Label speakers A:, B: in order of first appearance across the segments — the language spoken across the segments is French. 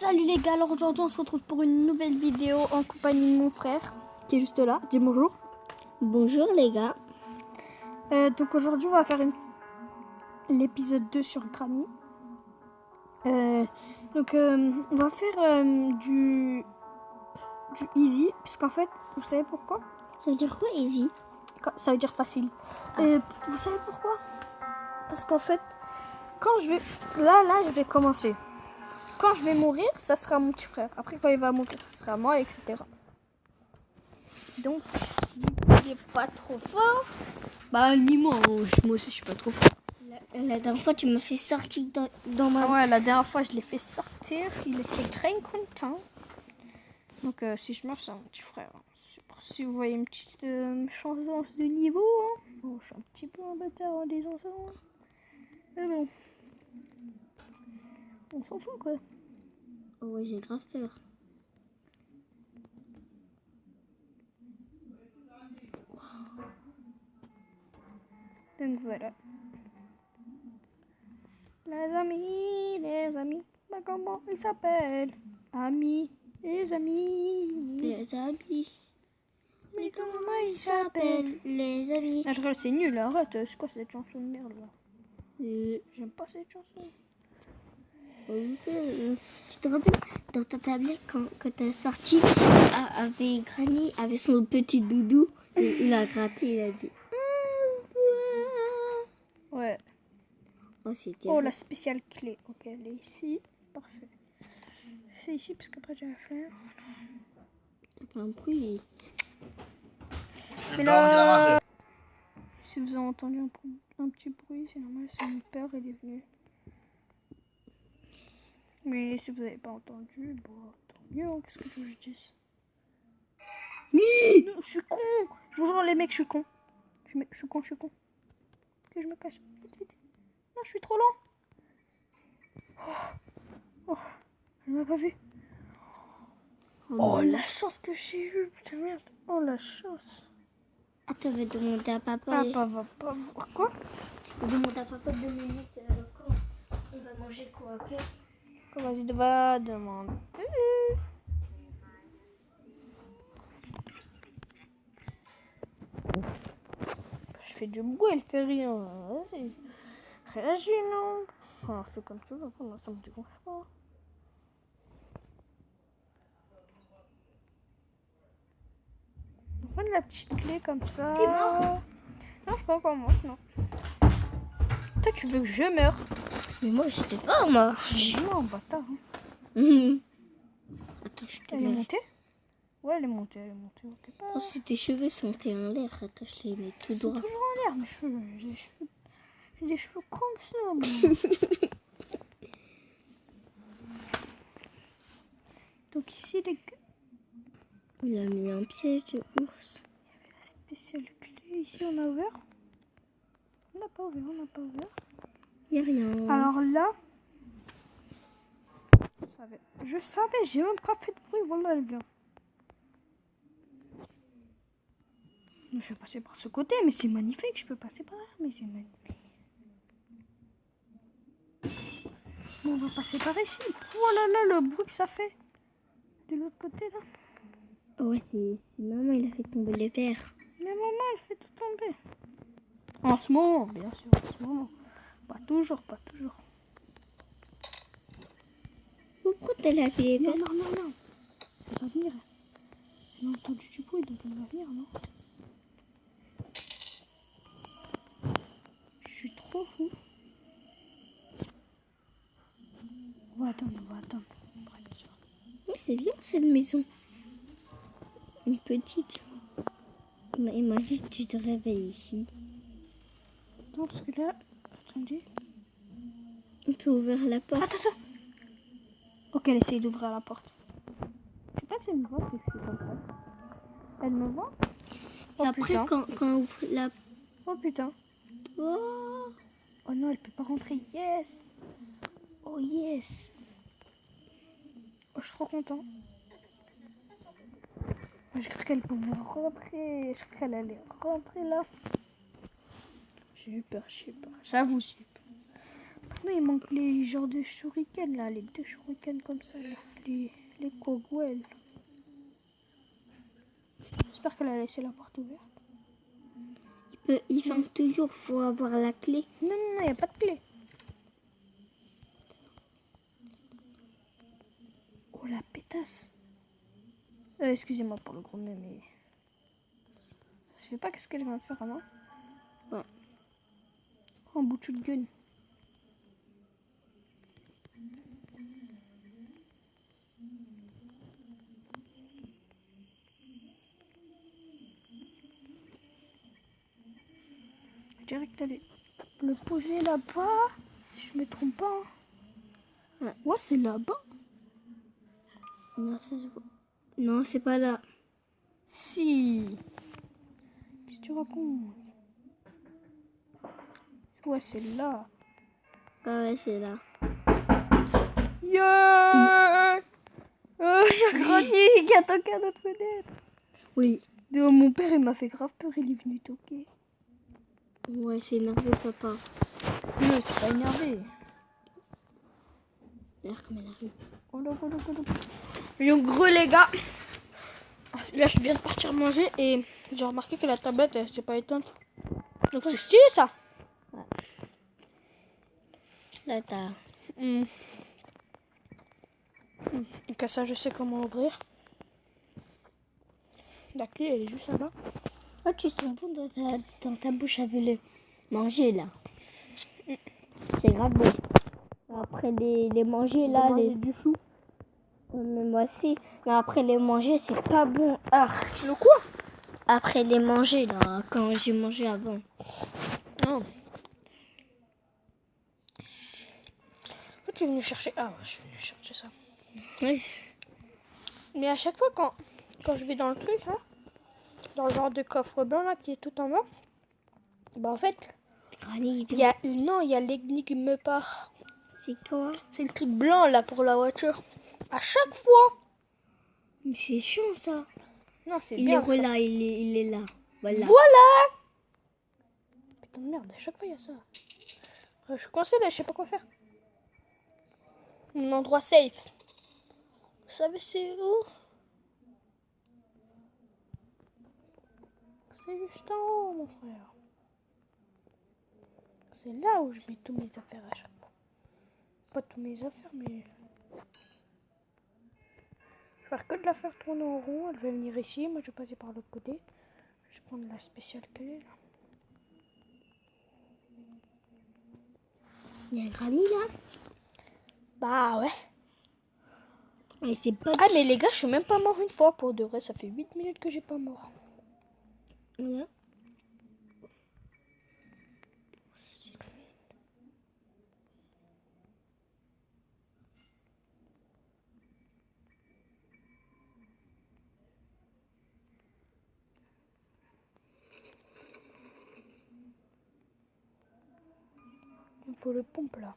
A: Salut les gars, alors aujourd'hui on se retrouve pour une nouvelle vidéo en compagnie de mon frère qui est juste là. Dis bonjour.
B: Bonjour les gars.
A: Donc aujourd'hui on va faire l'épisode 2 sur Granny. On va faire du easy, puisqu'en fait, vous savez pourquoi?
B: Ça veut dire quoi easy?
A: Ça veut dire facile. Vous savez pourquoi? Parce qu'en fait, quand je vais... Là, je vais commencer. Quand je vais mourir, ça sera mon petit frère. Après, quand il va mourir, ça sera moi, etc. Donc, il n'est pas trop fort. Bah, ni moi. Moi aussi, je suis pas trop fort.
B: La dernière fois, tu m'as fait sortir dans ma...
A: Ouais, la dernière fois, je l'ai fait sortir. Il était très content. Donc, si je meurs, c'est mon petit frère. Si vous voyez une petite chance de niveau, hein. Bon, je suis un petit peu un bâtard en disant ça. Mais bon. On s'en fout, quoi.
B: Oh ouais, j'ai grave peur.
A: Donc voilà. Les amis, bah comment ils s'appellent? Amis, les amis.
B: Les amis. Mais comment ils s'appellent, les amis?
A: Ah, je regarde, c'est nul, arrête. C'est quoi cette chanson de merde là? J'aime pas cette chanson.
B: Tu te rappelles dans ta tablette quand t'as sorti avec Granny, avec son petit doudou, il a gratté, il a dit.
A: Ouais.
B: Oh, c'était.
A: Oh, la spéciale clé. Ok, elle est ici. Parfait. C'est ici parce qu'après j'ai à faire.
B: Un bruit.
A: Mais là, si vous avez entendu un petit bruit, c'est normal, c'est mon père, il est venu. Mais si vous n'avez pas entendu, bon, tant mieux, hein, qu'est-ce que je vous dise? Non, je suis con. Je vous jure, les mecs, je suis con. Je suis con. Que je me cache. Vite. Non, je suis trop lent. Oh, elle m'a pas vu. Oh, la chance que j'ai eue, putain, merde. Oh, la chance.
B: Ah, tu vas demander à papa.
A: Papa va pas voir quoi?
B: Demande à papa 2 minutes quand on va manger quoi, ok?
A: Vas-y, va demander. Je fais du bruit, elle fait rien. Vas-y. Réagis, non? Oh, fais comme tu veux, pour l'instant, me dérange pas. On prend la petite clé comme ça.
B: T'es mort?
A: Non, je suis pas encore morte, non. Toi, tu veux que je meure?
B: Mais moi, je sais pas, moi.
A: Non, bâtard. Hein.
B: Attends, je te
A: Elle est
B: mets.
A: montée? Ouais, elle est montée. T'es pas...
B: Oh, si tes cheveux sont en l'air, attends, je les mets tout
A: Ils sont
B: droit.
A: toujours en l'air, mes cheveux. J'ai des cheveux comme ça, moi. Donc ici, les gars.
B: Il a mis un piège de ours.
A: Il y avait la spéciale clé. Ici, on a ouvert. On n'a pas ouvert.
B: Il n'y a rien.
A: Alors là, je savais, j'ai même pas fait de bruit. Voilà, elle vient. Je vais passer par ce côté, mais c'est magnifique. Je peux passer par là, mais c'est magnifique. Bon, on va passer par ici. Oh là là, le bruit que ça fait. De l'autre côté, là.
B: Ouais, c'est maman, il a fait tomber les verres.
A: Mais maman, elle fait tout tomber. En ce moment, bien sûr, en ce moment. Pas toujours.
B: Pourquoi t'as lavé les verres?
A: Non. Elle va venir. Elle a entendu du bruit, donc elle va venir, non? Je suis trop fou. On va attendre.
B: Ouais, c'est bien cette maison. Une petite. Mais imagine, tu te réveilles ici.
A: Non, parce que là, attendez.
B: On peut ouvrir la porte.
A: Attends. Ok, elle essaye d'ouvrir la porte. Je sais pas si elle me voit si je suis comme ça. Elle me voit?
B: Et après, quand on ouvre la
A: Oh putain.
B: porte.
A: Oh non, elle peut pas rentrer. Yes. Oh yes. Oh, je suis trop content. Je crois qu'elle pouvait rentrer. Je crois qu'elle allait rentrer là. J'ai eu peur. J'avoue, j'ai eu peur. Maintenant, il manque les genres de shurikens, là. Les 2 shurikens comme ça, là. Les Kogwell. J'espère qu'elle a laissé la porte ouverte.
B: Il ferme toujours, faut avoir la clé.
A: Non, non, non, il n'y a pas de clé. Oh, la pétasse. Excusez-moi pour le gros nez, mais... Ça se fait pas, qu'est-ce qu'elle va faire, non?
B: Ouais.
A: Oh, un bout de gun. Je dirais que t'allais le poser là-bas, si je me trompe pas.
B: Ouais.
A: Ouais, c'est là-bas.
B: Non, ça se voit. Non, c'est pas là.
A: Si. Qu'est-ce que tu racontes? Ouais, c'est là.
B: Ah ouais, c'est là.
A: Yeah! J'ai grandi qui a toqué à notre fenêtre.
B: Oui.
A: Mon père, il m'a fait grave peur, il est venu toquer.
B: Ouais, c'est énervé, papa.
A: Non, c'est pas énervé.
B: Regarde comme elle arrive.
A: Oh là, oh là, oh là. Donc, gros, les gars. Là, je viens de partir manger et j'ai remarqué que la tablette, elle s'est pas éteinte. Donc, c'est stylé, ça.
B: Ouais. Là, t'as...
A: Donc, ça, je sais comment ouvrir. La clé, elle est juste là-bas.
B: Oh, tu sens bon dans ta bouche avec le manger, là. C'est grave bon. Après les manger, là,
A: du chou.
B: Mais moi aussi. Mais après les manger, c'est pas bon. Ah,
A: Le quoi?
B: après les manger, là, quand j'ai mangé avant.
A: Non. Pourquoi tu es venu chercher? Ah, ouais, je suis venu chercher ça.
B: Oui.
A: Mais à chaque fois, quand je vais dans le truc, là, dans le genre de coffre blanc, là, qui est tout en bas, bah, en fait,
B: Granny,
A: il y a l'énigme part.
B: c'est quoi?
A: C'est le truc blanc, là, pour la voiture. À chaque fois.
B: Mais c'est chiant, ça.
A: Non, c'est
B: Il
A: bien,
B: est
A: ça.
B: là, il est là. Voilà.
A: Voilà. Putain de merde, à chaque fois, il y a ça. Je suis coincée, là, je sais pas quoi faire. Mon endroit safe. Vous savez, c'est où? C'est juste en haut, mon frère. C'est là où je mets tous mes affaires à chaque fois. Pas tous mes affaires, mais... Je vais faire que de la faire tourner en rond. Elle va venir ici. Moi, je vais passer par l'autre côté. Je vais prendre la spéciale qu'elle est, là.
B: Il y a Granny, là.
A: Bah, ouais.
B: Et c'est pas...
A: Ah, mais les gars, je suis même pas mort une fois. Pour de vrai, ça fait 8 minutes que j'ai pas mort.
B: Voilà.
A: Il me faut le pompe, là.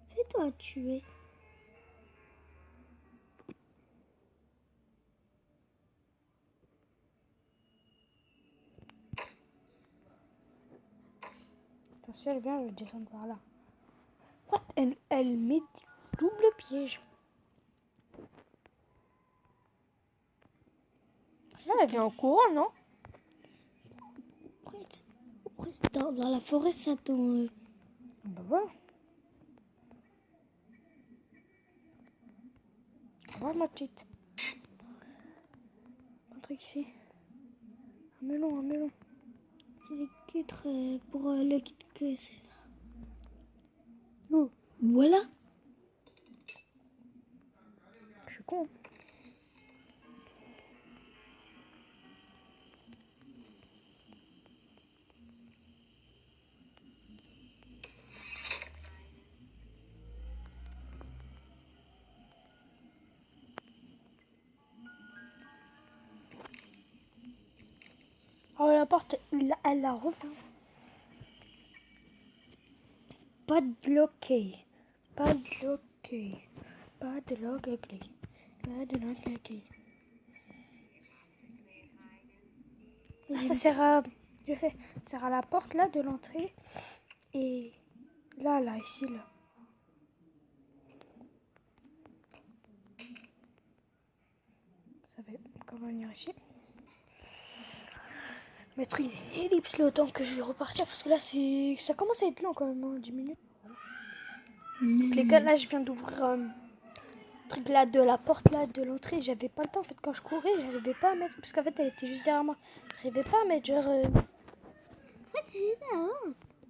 B: Fais-toi tuer.
A: Attention, elle vient, elle va descendre par là. What? Elle met double piège. Là, elle vient en courant, non?
B: Après, dans la forêt, ça tombe.
A: Bah voilà. Voilà ma petite. Un truc ici. Un melon, un melon.
B: C'est le cutre pour le kit que c'est.
A: Oh,
B: Voilà.
A: je suis con. Oh, la porte, elle la referme. Pas de bloqué. Pas de bloqué. Pas de bloqué. Pas de bloqué. Ah, ça sert à... Je sais. Ça sert à la porte, là, de l'entrée. Et là, ici, là. Ça fait comment venir ici. Mettre une ellipse le temps que je vais repartir parce que là ça commence à être long quand même, hein, 10 minutes. Donc les gars, là je viens d'ouvrir le truc là de la porte là de l'entrée. J'avais pas le temps en fait quand je courais, j'arrivais pas à mettre parce qu'en fait elle était juste derrière moi. J'arrivais pas à mettre genre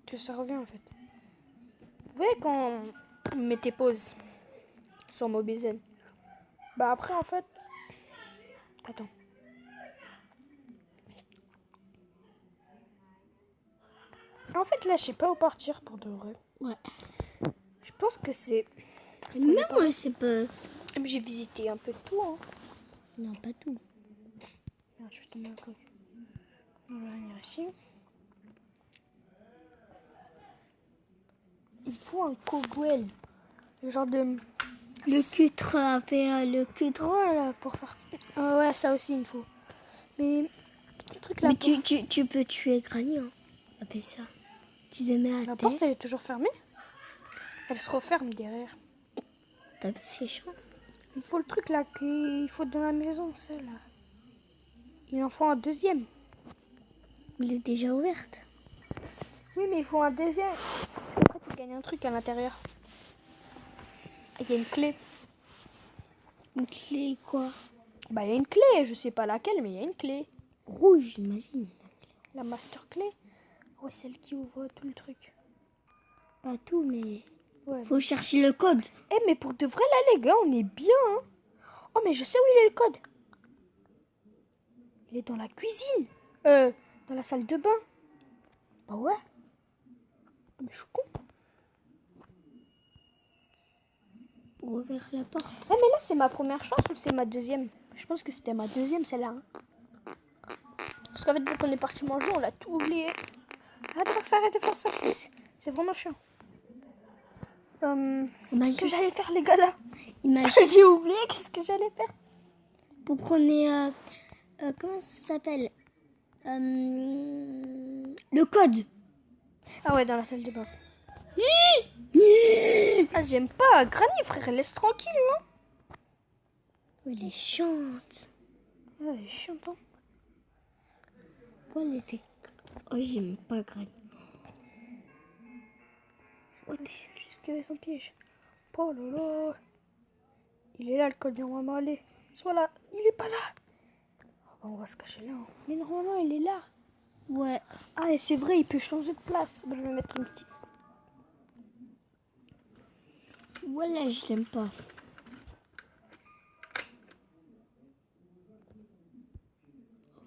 A: que ça revient en fait. Vous voyez quand on mettait pause sur Mobizen. Bah après en fait. Attends. En fait là je sais pas où partir pour de vrai.
B: Ouais.
A: Je pense que c'est.
B: Même moi, je sais pas.
A: J'ai visité un peu de tout, hein.
B: Non, pas tout.
A: Merde, je vais tomber un peu. On va venir ici. Il faut un cogwell. Le genre de.
B: Le cutre, le cutre.
A: Voilà, pour faire. Ah ouais, ça aussi il me faut. Mais. Le truc là.
B: Mais tu peux tuer Granny, hein. Appelle ça. Tu te mets à
A: La
B: terre.
A: porte elle est toujours fermée. Elle se referme derrière.
B: T'as vu, c'est chaud.
A: Il me faut le truc là qu'il faut dans la maison, celle-là. Il en faut un deuxième.
B: Il est déjà ouverte.
A: Oui, mais il faut un deuxième. Parce qu'après, tu gagnes un truc à l'intérieur. Et il y a une clé.
B: Une clé quoi?
A: Bah, il y a une clé. Je sais pas laquelle, mais il y a une clé.
B: Rouge, j'imagine.
A: La master clé. Ouais, celle qui ouvre tout le truc.
B: Pas tout, mais
A: Ouais.
B: faut chercher le code.
A: Eh, mais pour de vrai, là, les gars, on est bien. Hein. Oh, mais je sais où il est le code. Il est dans la cuisine. Dans la salle de bain. Bah ouais. Oh, mais je suis con.
B: Pour ouvrir la porte.
A: Ah, mais là, c'est ma première chance ou c'est ma deuxième? Je pense que c'était ma deuxième, celle-là. Hein. Parce qu'en fait, vu qu'on est parti manger, on l'a tout oublié. Arrête de faire ça. C'est vraiment chiant. Qu'est-ce que j'allais faire, les gars, là?
B: Imagine.
A: J'ai oublié qu'est-ce que j'allais faire.
B: Pour qu'on ait... comment ça s'appelle le code.
A: Ah ouais, dans la salle de bain. Ah, j'aime pas. Granny, frère, laisse tranquille, non?
B: Oh, elle est chiante.
A: Ouais, elle est chiante, hein.
B: Oh, elle était... Oh, j'aime pas Granny.
A: Oh, qu'est-ce qu'il y avait son piège? Oh là là. Il est là, le code, normalement, allez. Soit là. Il est pas là. Oh, bah, on va se cacher là. Hein. Mais normalement, il est là.
B: Ouais.
A: Ah, et c'est vrai, il peut changer de place. Bah, je vais mettre une petite.
B: Voilà, je l'aime pas.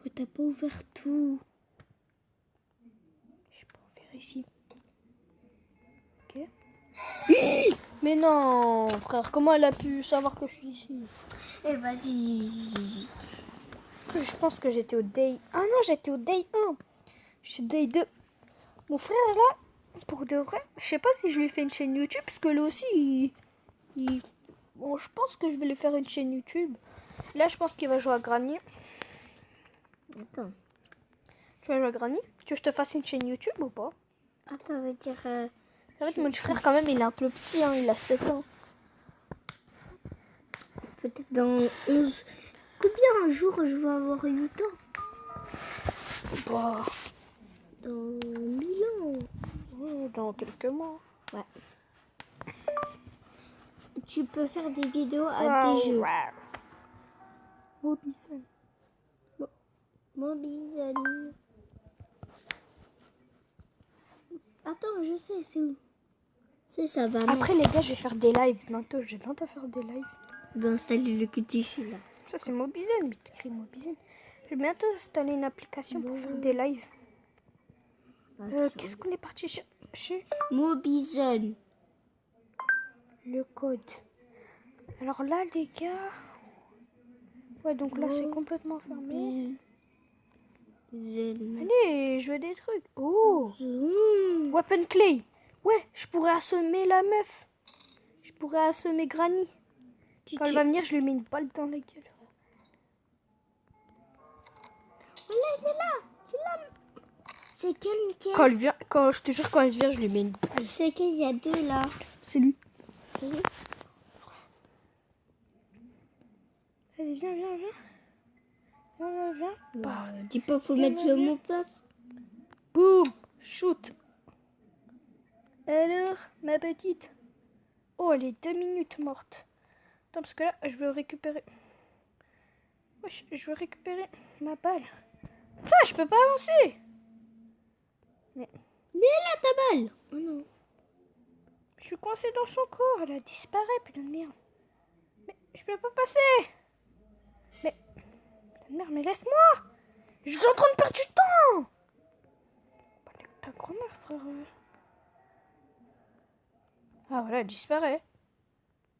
B: Oh, t'as pas ouvert tout.
A: Je peux en faire ici. Ok. Mais non, frère, comment elle a pu savoir que je suis ici?
B: Eh, vas-y.
A: Je pense que j'étais au day... Ah non, j'étais au day 1. Je suis day 2. Mon frère, là, pour de vrai, je sais pas si je lui fais une chaîne YouTube, parce que lui aussi, Bon, je pense que je vais lui faire une chaîne YouTube. Là, je pense qu'il va jouer à Granny.
B: Attends.
A: Tu vas jouer à Granny? Tu veux que je te fasse une chaîne YouTube ou pas?
B: Attends, veut dire...
A: En fait, mon frère, quand même, il est un peu petit, hein, il a 7 ans.
B: Peut-être dans 11... Combien un jour je vais avoir 8 ans?
A: Bah,
B: Dans 1000 ans.
A: ouais, dans quelques mois.
B: Ouais. Tu peux faire des vidéos à des jeux.
A: Mobison.
B: Mobile. Attends, je sais, c'est où? C'est ça, va.
A: Après, les gars, je vais faire des lives bientôt. Je vais bientôt faire des lives.
B: Je vais installer le cutie ici, là.
A: Ça, c'est Mobison, mais t'écris Mobison. Je vais bientôt installer une application pour faire des lives. Qu'est-ce qu'on est parti chercher?
B: Mobizone.
A: Le code. Alors là, les gars... Ouais, donc là, c'est complètement fermé.
B: Zone.
A: Allez, je veux des trucs. Oh, Weapon Clay. Ouais, je pourrais assommer la meuf. Je pourrais assommer Granny. Quand elle va venir, je lui mets une balle dans la gueule.
B: Voilà, elle est là. C'est quel, Mickaël?
A: Quand elle vient, je te jure, quand elle vient, je lui mets une...
B: C'est qu'il y a deux là.
A: C'est lui.
B: C'est lui?
A: Allez, viens, viens, viens. Viens, viens, viens. Bah,
B: Dis pas, faut
A: Viens,
B: mettre
A: viens,
B: le
A: viens.
B: mot place.
A: boum, shoot. Alors, ma petite. Oh, elle est 2 minutes morte. Attends, parce que là, je veux récupérer. Wesh, je veux récupérer ma balle. Ah, je peux pas avancer. Mais
B: Là, ta balle. Oh non.
A: je suis coincée dans son corps. Elle a disparu, putain de merde. Mais je peux pas passer. Mais, putain de merde, mais laisse-moi. Je suis en train de perdre du temps. Ta grand-mère, frère. Ah, voilà, elle disparaît.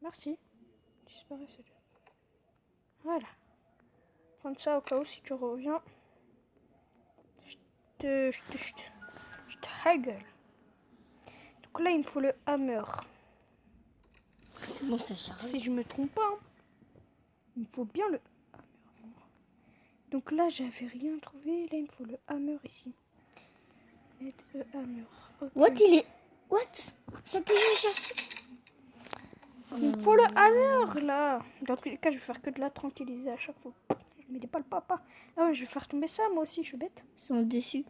A: Merci. Disparaît, c'est bien. Voilà. Prends ça au cas où si tu reviens. Je te haggle. Donc là, il me faut le hammer.
B: C'est bon, ça charge.
A: Si je me trompe pas, hein. Il me faut bien le hammer. Donc là, j'avais rien trouvé. Là, il me faut le hammer ici. Et le hammer. Okay.
B: What, il est... What? Ça t'a déjà cherché?
A: Il me faut le hammer, là. Dans tous les cas, je vais faire que de la tranquilliser à chaque fois. Je me dis pas le papa. Ah ouais, je vais faire tomber ça, moi aussi, je suis bête.
B: Ils sont dessus.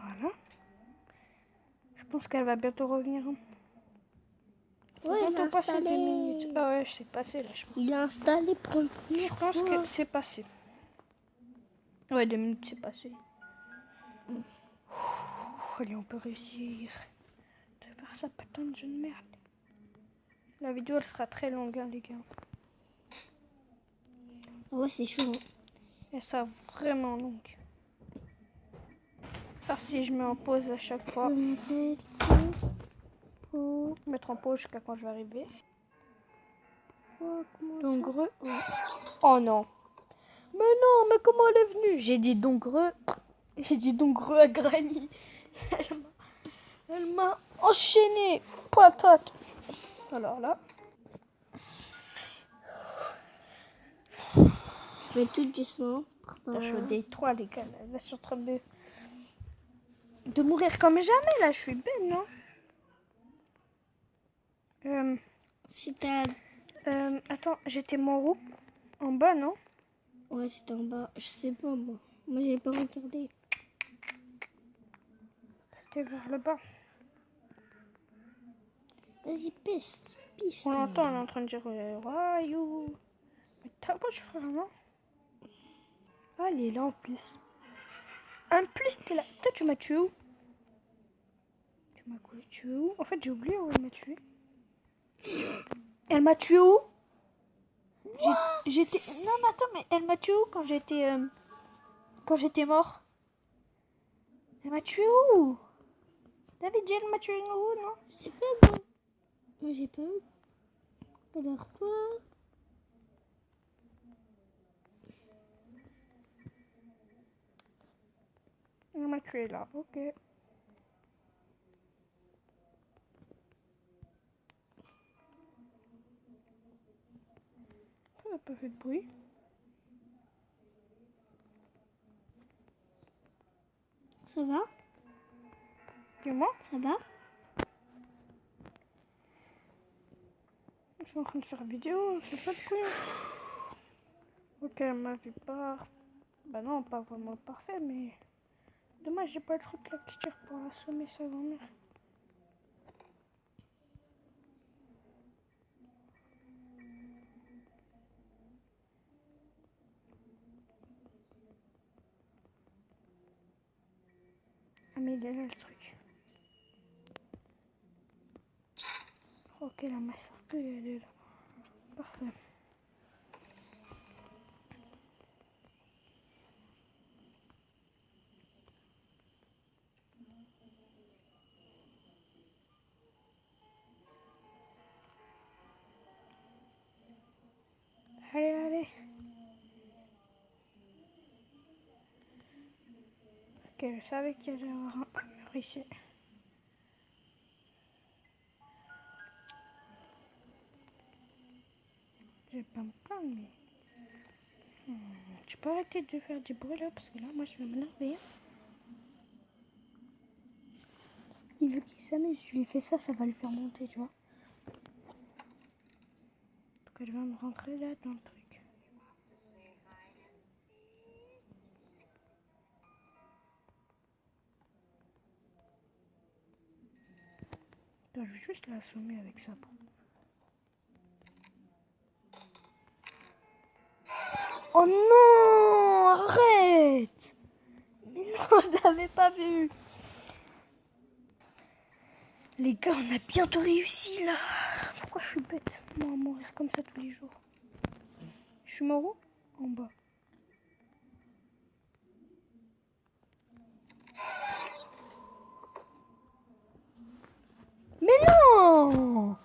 A: Voilà. Je pense qu'elle va bientôt revenir. Hein.
B: Ouais, il a
A: Bientôt passer 2
B: installé.
A: minutes. Ah ouais, c'est passé là, je pense.
B: Il a installé pour une
A: Je
B: première
A: pense
B: fois.
A: que c'est passé. Ouais, 2 minutes, c'est passé. Allez, on peut réussir. De faire ça, putain de jeu de merde. La vidéo, elle sera très longue, hein, les gars.
B: Ouais, c'est chaud.
A: Elle sera vraiment longue. Alors si je mets en pause à chaque fois. Mettre en pause jusqu'à quand je vais arriver. Dongreux. Oui. Oh non. Mais non, mais comment elle est venue? J'ai dit dongreux. J'ai dit dongreux à Granny. Elle m'a enchaîné. Patate. Alors là.
B: Je mets tout doucement.
A: Là, je suis au day 3, les gars. Là, je suis en train de mourir comme jamais. Là, je suis belle, non?
B: Si t'as...
A: Attends, j'étais mort où? En bas, non?
B: Ouais, c'était en bas. Je sais pas, moi. Moi, j'ai pas regardé.
A: C'était vers le bas.
B: Vas-y, pisse. Pisse.
A: On l'entend, elle est en train de dire Why you? Mais t'as pas, je frère, non? Ah, elle est là en plus. En plus, t'es là. Toi, tu m'as tué où? Tu m'as tué où? En fait, j'ai oublié où elle m'a tué. Elle m'a tué où? J'étais. Non, mais attends, mais elle m'a tué où quand j'étais. Quand j'étais mort? Elle m'a tué où? David, elle m'a tué où, non?
B: C'est pas bon. Moi, j'ai pas eu. Alors, quoi?
A: Elle m'a tué là, ok. Ça n'a pas fait de bruit.
B: Ça va?
A: Dis-moi.
B: Ça va?
A: Je suis en train de faire vidéo, c'est pas de bruit. Ok, elle m'a vu pas. Bah non, pas vraiment parfait, mais. Dommage, j'ai pas le truc là qui tire pour assommer sa grand-mère. Ah, mais il est là le truc. Ok, la masse elle est là. Parfait. Allez, allez. Ok, je savais qu'il y allait y avoir un mur ici. Je vais pas me plaindre, mais. peux arrêter de faire du bruit là parce que là, moi, je vais m'énerver. Il veut qu'il s'amuse. Je lui ai fait ça, ça va le faire monter, tu vois. Donc, elle va me rentrer là dans le truc. Attends, je vais juste l'assommer avec ça. Oh non, arrête! Mais non, je l'avais pas vu. Les gars, on a bientôt réussi là. Pourquoi je suis bête? Moi, à mourir comme ça tous les jours. Je suis mort où? En bas. Mais non!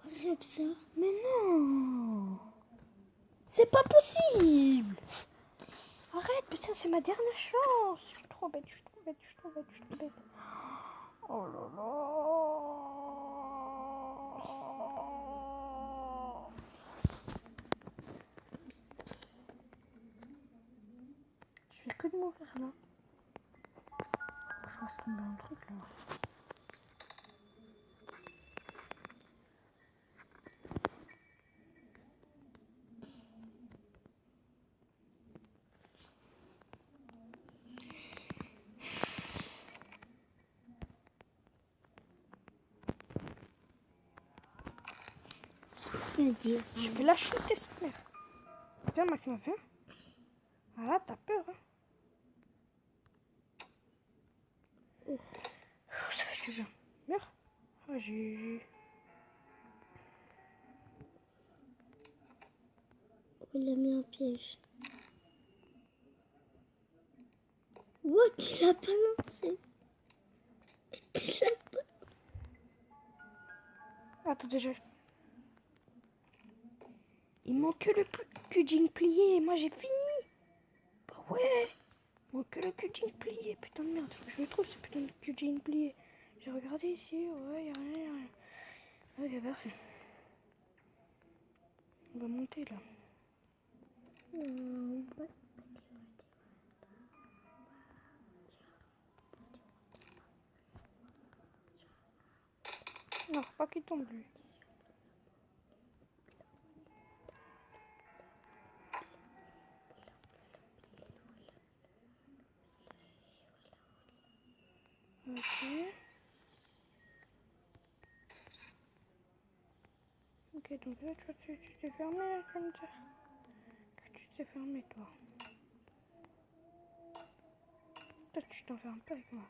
B: Arrête ça.
A: Mais non! C'est pas possible! Arrête, putain, c'est ma dernière chance! Je suis trop bête, je suis trop bête, je suis trop bête, je suis trop bête. Oh là là! Je fais que de mourir là. Je vois se tomber un truc là.
B: Rien dire.
A: Je vais la shooter sa mère. Viens maintenant, viens. Ah là, t'as peur, hein. Ça fait du bien. Meurs. Ah, j'ai...
B: Il a mis un piège. What? Tu l'as pas lancé. Tu l'as pas...
A: Attends, déjà. Il manque que le pudding plié. Moi, j'ai fini. Bah ouais. Il manque que le pudding plié. Putain de merde. Faut que je le trouve, ce putain de pudding plié. J'ai regardé ici. Ouais, y'a rien, y'a rien. Ok, parfait. On va monter là. Non, faut pas qu'il tombe lui. Ok. Ok, donc là, tu t'es fermé là, comme ça. Que tu t'es fermé, toi. Toi, tu t'enfermes pas avec moi.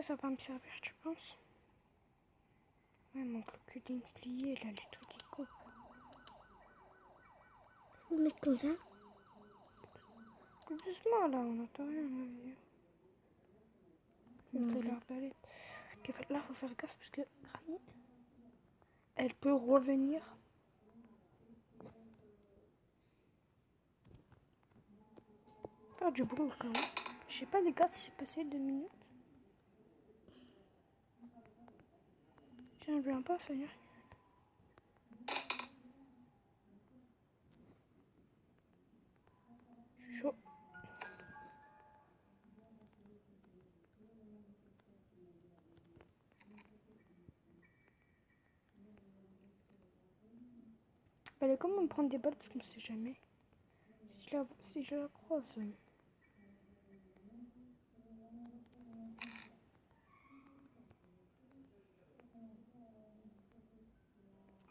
A: Ça va me servir, tu penses? Ouais, mon pudding plié, là, les trucs qui coupent.
B: Faut le mettre comme ça.
A: Plus doucement, là, on n'entend rien, ma vie. Il faut l'arbalète. Ok, là, faut faire gaffe, parce que Granny, elle peut revenir. Faire du bruit quand même. Je sais pas, les gars, si c'est passé 2 minutes. Tiens, je viens pas, ça y est. Je suis chaud. Fallait quand même prendre des balles parce qu'on sait jamais. Si je la croise.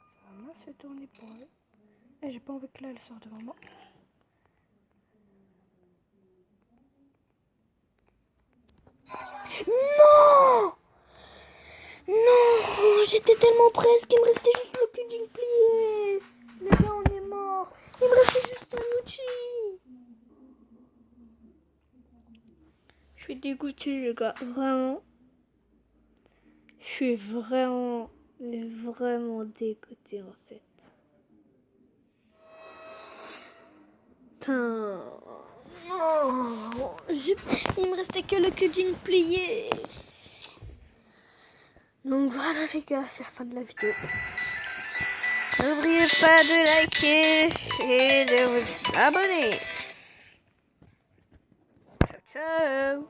A: Ça va mal se tourner pour elle. Et j'ai pas envie que là elle sorte devant moi. Non! Non! J'étais tellement presque, il me restait juste le pudding plié. Les gars, on est mort. Il me restait juste un outil. Je suis dégoûtée, les gars. Vraiment. Je suis vraiment dégoûtée, en fait. Putain. Oh, il me restait que le pudding plié. Donc voilà, les gars, c'est la fin de la vidéo. N'oubliez pas de liker et de vous abonner. Ciao.